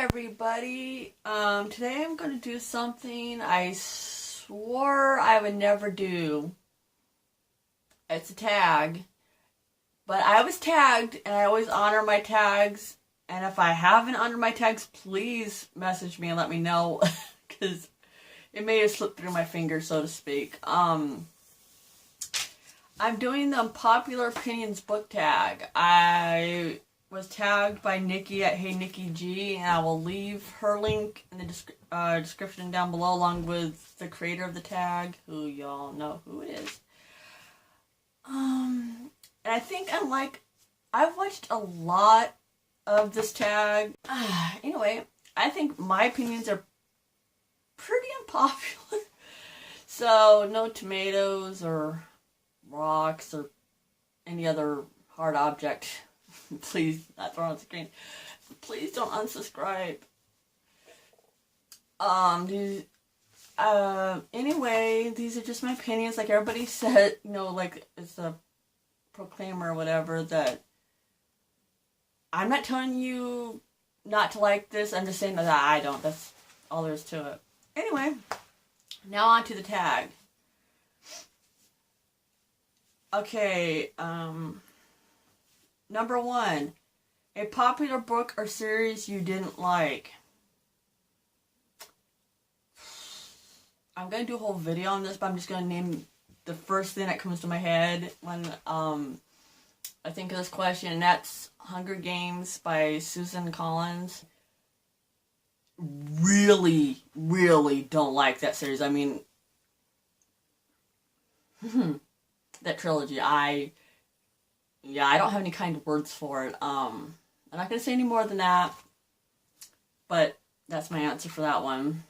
everybody. Today I'm going to do something I swore I would never do. It's a tag. But I was tagged, and I always honor my tags. And if I haven't honored my tags, please message me and let me know. Because it may have slipped through my fingers, so to speak. I'm doing the Unpopular Opinions book tag. I was tagged by Nikki at Hey Nikki G, and I will leave her link in the description down below, along with the creator of the tag, who y'all know who it is. And I think I've watched a lot of this tag. Anyway, I think my opinions are pretty unpopular. So, no tomatoes or rocks or any other hard object. Please, not throw on the screen. Please don't unsubscribe. Anyway, these are just my opinions. Like everybody said, like it's a proclaimer or whatever, that I'm not telling you not to like this. I'm just saying that I don't. That's all there is to it. Anyway, now on to the tag. Okay, number 1, a popular book or series you didn't like. I'm going to do a whole video on this, but I'm just going to name the first thing that comes to my head when I think of this question, and that's Hunger Games by Susan Collins. Really, really don't like that series. I mean, that trilogy, I don't have any kind of words for it. I'm not going to say any more than that, but that's my answer for that one.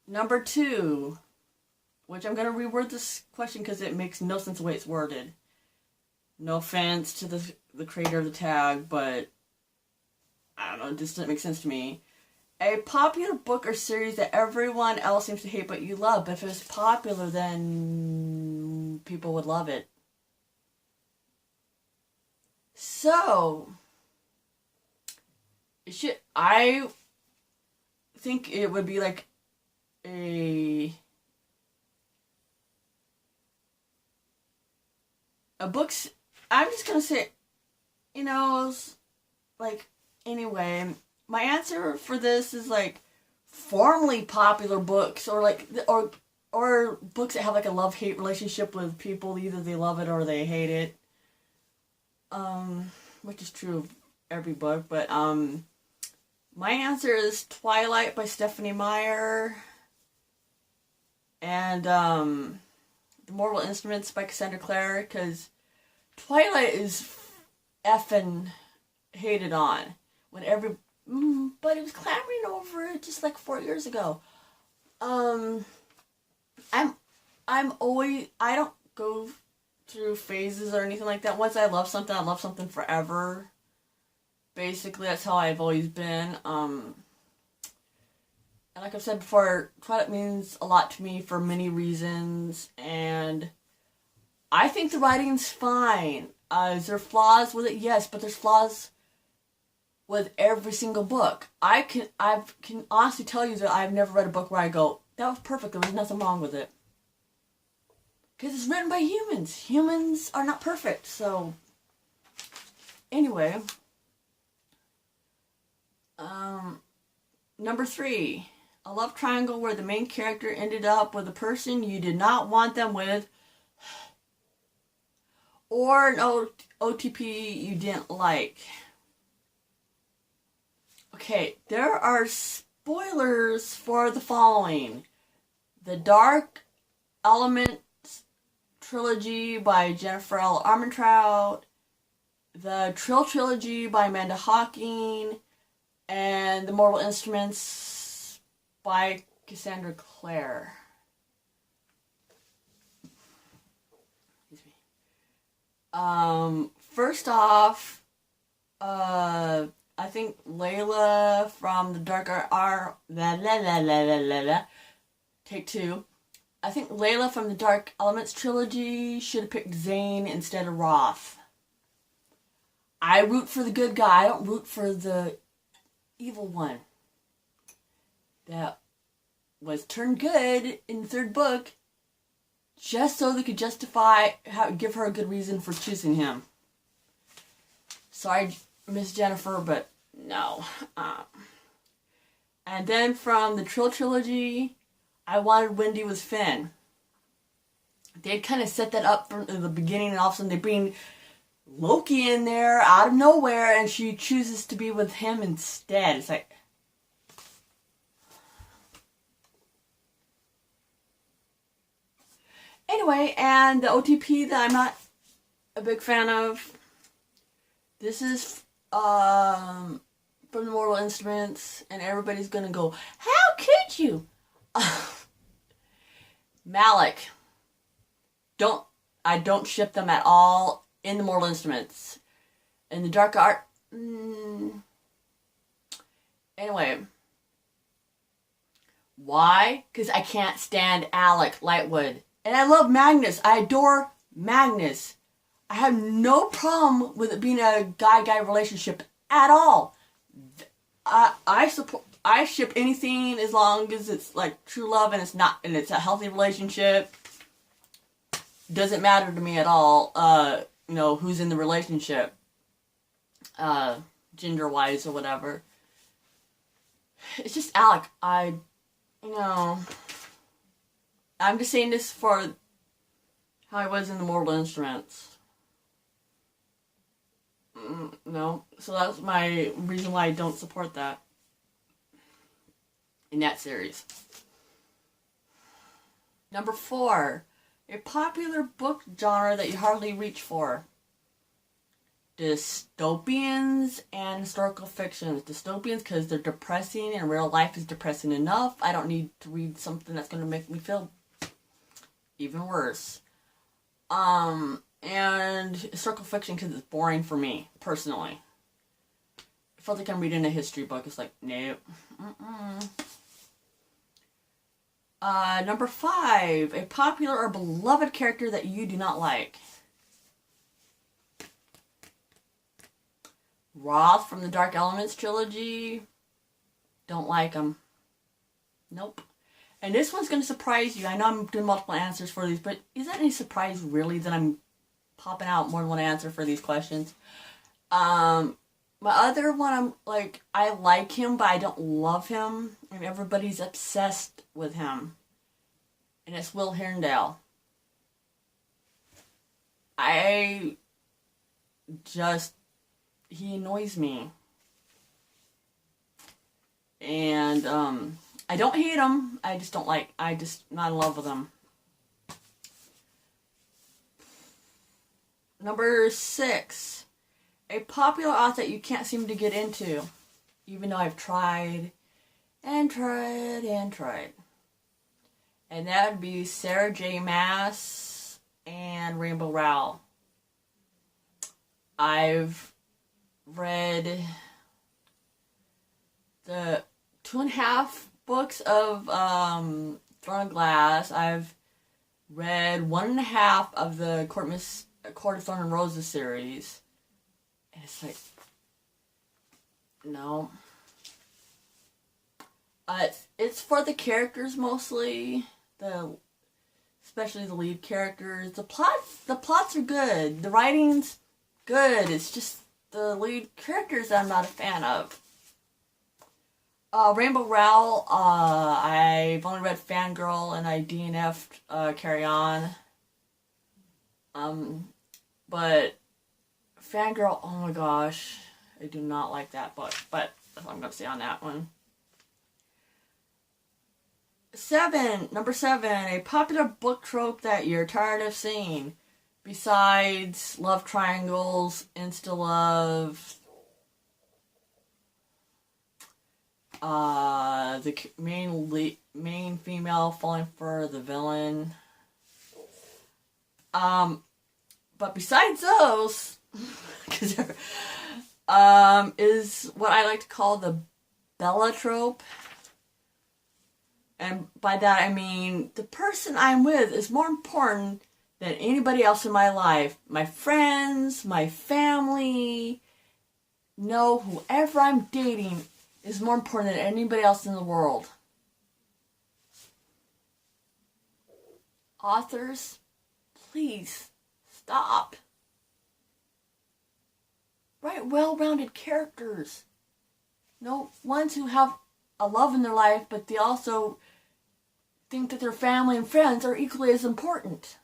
Number 2, which I'm going to reword this question because it makes no sense the way it's worded. No offense to the creator of the tag, but I don't know, it just doesn't make sense to me. A popular book or series that everyone else seems to hate but you love. But if it was popular, then people would love it. So, I think it would be like a book's, I'm just gonna say, anyway, my answer for this is like formerly popular books, or books that have like a love-hate relationship with people. Either they love it or they hate it. Which is true of every book, but my answer is Twilight by Stephanie Meyer, and The Mortal Instruments by Cassandra Clare, because Twilight is effing hated on when everybody was clamoring over it just like 4 years ago. I don't go through phases or anything like that. Once I love something forever. Basically, that's how I've always been. And like I've said before, Twilight means a lot to me for many reasons, and I think the writing's fine. Is there flaws with it? Yes, but there's flaws with every single book. I can honestly tell you that I've never read a book where I go, that was perfect, there was nothing wrong with it. Because it's written by humans. Humans are not perfect, so anyway. Number 3, a love triangle where the main character ended up with a person you did not want them with, or an OTP you didn't like. Okay, there are spoilers for the following: the Dark Elements trilogy by Jennifer L. Armentrout, the Trill trilogy by Amanda Hawking, and The Mortal Instruments by Cassandra Clare. Excuse me. First off, I think Layla from the Dark Take 2. I think Layla from the Dark Elements trilogy should have picked Zane instead of Roth. I root for the good guy. I don't root for the evil one that was turned good in the third book just so they could give her a good reason for choosing him. Sorry, Miss Jennifer, but no. And then from the trilogy, I wanted Wendy with Finn. They had kind of set that up from the beginning, and all of a sudden they bring Loki in there out of nowhere, and she chooses to be with him instead. It's like... Anyway, and the OTP that I'm not a big fan of, this is from the Mortal Instruments, and everybody's gonna go, how could you? Malik. I don't ship them at all in the Mortal Instruments. In the Dark Art... Anyway. Why? Because I can't stand Alec Lightwood. And I love Magnus. I adore Magnus. I have no problem with it being a guy-guy relationship at all. I ship anything as long as it's like true love and it's a healthy relationship. Doesn't matter to me at all. Who's in the relationship, gender-wise or whatever. It's just Alec. I'm just saying this for how I was in the Mortal Instruments. No. So that's my reason why I don't support that in that series. Number 4. A popular book genre that you hardly reach for. Dystopians and historical fictions. Dystopians because they're depressing and real life is depressing enough. I don't need to read something that's going to make me feel even worse. And historical fiction because it's boring for me, personally. I felt like I'm reading a history book. It's like, nope. Number 5. A popular or beloved character that you do not like. Roth from the Dark Elements trilogy. Don't like him. Nope. And this one's going to surprise you. I know I'm doing multiple answers for these, but is that any surprise really that I'm popping out more than one answer for these questions? My other one, I'm like, I like him, but I don't love him. And everybody's obsessed with him. And it's Will Herndale. He annoys me. And, I don't hate him. I just not in love with him. Number 6. A popular author that you can't seem to get into. Even though I've tried and tried and tried. And that would be Sarah J. Maas and Rainbow Rowell. I've read the 2.5 books of Throne of Glass. I've read 1.5 of the Court of Thorn and Roses series. And it's like, no. It's for the characters mostly, especially the lead characters. The plots are good. The writing's good. It's just the lead characters that I'm not a fan of. Rainbow Rowell, I've only read Fangirl and I DNF'd Carry On. But Fangirl, oh my gosh, I do not like that book, but that's what I'm going to say on that one. Number 7, a popular book trope that you're tired of seeing, besides love triangles, insta-love, the main female falling for the villain. But besides those, is what I like to call the Bella trope. And by that I mean the person I'm with is more important than anybody else in my life. My friends, my family, no, whoever I'm dating is more important than anybody else in the world. Authors, please stop. Write well-rounded characters. No ones who have a love in their life, but they also think that their family and friends are equally as important.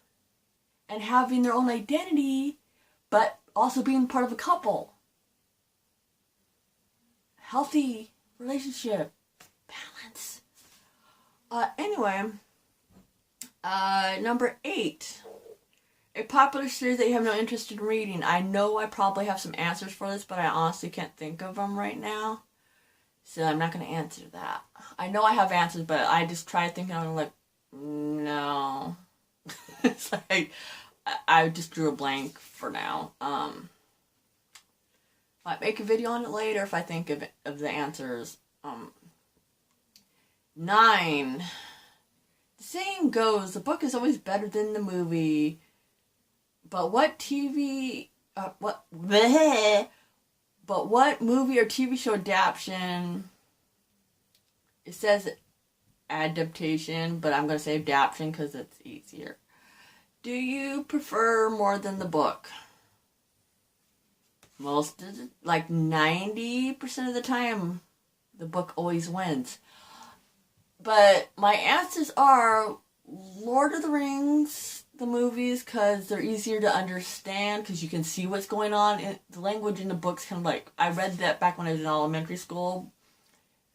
And having their own identity, but also being part of a couple. Healthy relationship. Balance. Anyway, number 8. A popular series that you have no interest in reading. I know I probably have some answers for this, but I honestly can't think of them right now. So I'm not going to answer that. I know I have answers, but I just tried thinking, I'm like, no. It's like, I just drew a blank for now. Might make a video on it later if I think of the answers. 9. The saying goes, the book is always better than the movie. But what movie or TV show adaptation? It says adaptation, but I'm going to say adaptation because it's easier. Do you prefer more than the book? Most of the, like 90% of the time, the book always wins. But my answers are Lord of the Rings, the movies, because they're easier to understand, because you can see what's going on. The language in the books kind of like, I read that back when I was in elementary school,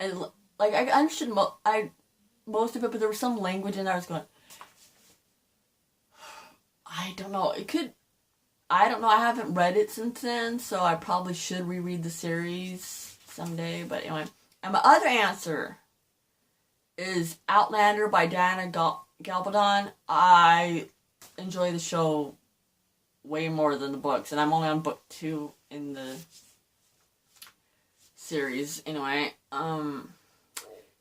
and like I understood most of it, but there was some language in there I was going, I don't know, I haven't read it since then, so I probably should reread the series someday, but anyway. And my other answer is Outlander by Diana Gabaldon. I enjoy the show way more than the books, and I'm only on book 2 in the series. Anyway,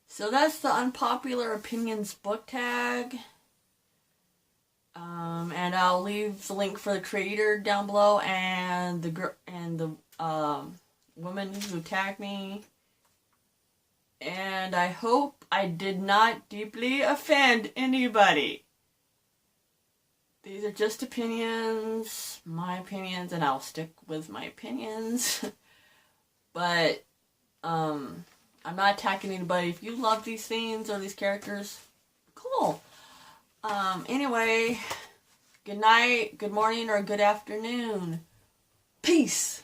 so that's the Unpopular Opinions book tag. And I'll leave the link for the creator down below and the woman who tagged me. And I hope I did not deeply offend anybody. These are just opinions, my opinions, and I'll stick with my opinions. But I'm not attacking anybody. If you love these scenes or these characters, cool. Anyway, good night, good morning, or good afternoon. Peace.